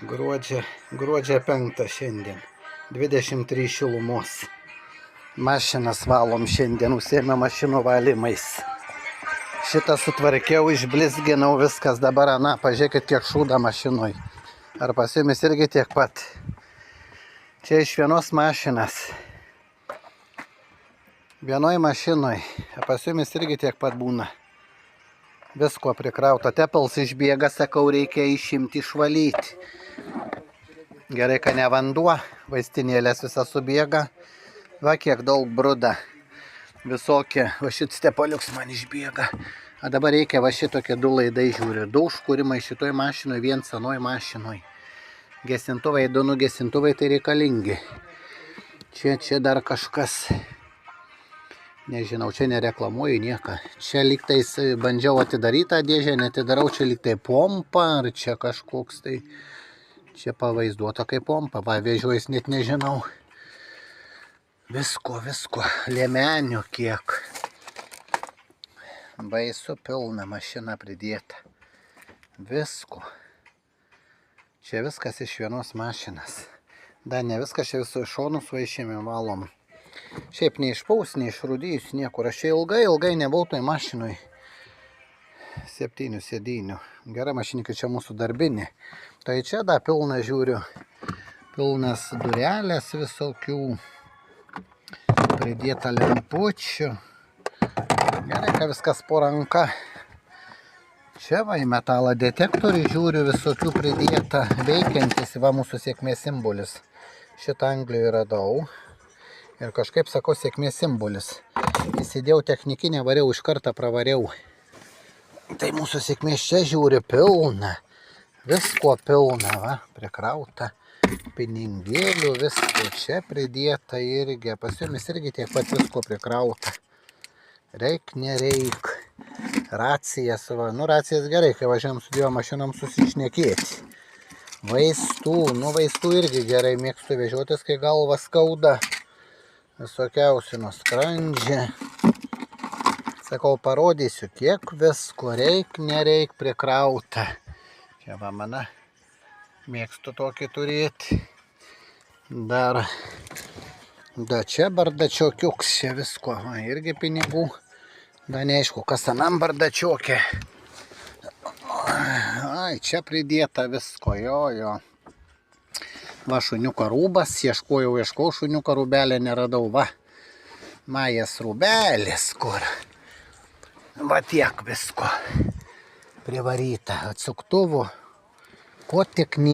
Gruodžio 5 šiandien. 23 šilumos. Mašinas valom šiandien, užsiėmė mašinų valymais. Šitą sutvarkiau, išblizginau viskas dabar, pažiūrėkit, kiek šūda mašinoj. Ar pas jumis irgi tiek pat? Čia iš vienos mašinas. Vienoj mašinoj. Pas jumis irgi tiek pat būna. Visko prikrauto. Tepals išbėga, sakau, reikia išimti, išvalyti. Gerai, kad ne vanduo. Vaistinėlės visą subėga. Va, kiek daug bruda. Visokie. Va, šit stepaliuks man išbėga. A dabar reikia va šitokie du laidai žiūriu. Du užkūrimai šitoj mašinoj, vien senoj mašinoj. Gesintuvai, du nugesintuvai tai reikalingi. Čia dar kažkas. Nežinau, čia nereklamuoju nieką. Čia lygtais bandžiau atidaryti tą dėžę, netidarau, čia lygtai pompa, ar čia kažkoks tai. Čia pavaizduota kaip pompa, va, vežiojus net nežinau. Visko, liemenių kiek. Baisu, pilna mašina pridėta. Visko. Čia viskas iš vienos mašinas. Dar ne viskas, čia visų šonus vaišėmėm valom. Šiaip neišpaus, neišrūdėjus niekur. Aš čia ilgai nebuvau toj mašinoj. 7 sėdynių. Gera mašinikė, čia mūsų darbinė. Tai čia dar pilna žiūriu. Pilnas durelės visokių. Pridėta lempučių. Gerai, kad viskas po ranka. Čia va į metalo detektorių žiūriu visokių pridėta. Veikiantis, va mūsų sėkmės simbolis. Šitą Anglijoje radau. Ir kažkaip, sakau, sėkmės simbolis. Įsidėjau technikinę, variau, iš kartą pravariau. Tai mūsų sėkmės čia žiūri pilna. Visko pilna, va, prikrauta. Pinigėlių, visko čia pridėta irgi. Pas jumis irgi tiek pat visko prikrauta. Reik, nereik. Racijas, va. Nu, racijas gerai, kai važiuojam su dviem mašinom susišnekėti. Vaistų, nu vaistų irgi gerai mėgstu vežiotis, kai galva skauda. Visokiausių nuo skrandžio. Sakau, parodysiu, kiek visko reik, nereik prikrauta. Čia va mana. Mėgstu tokį turėti. Dar čia bardačiokiuks, čia visko. Va, irgi pinigų. Dar neaišku, kas anam bardačiokė. Ai, čia pridėta visko, jo. Va, šuniuko rūbas, ieškojau šuniuko rūbelę, neradau, va. Majas rūbelis, kur. Va tiek visko privaryta, atsuktuvų, ko tik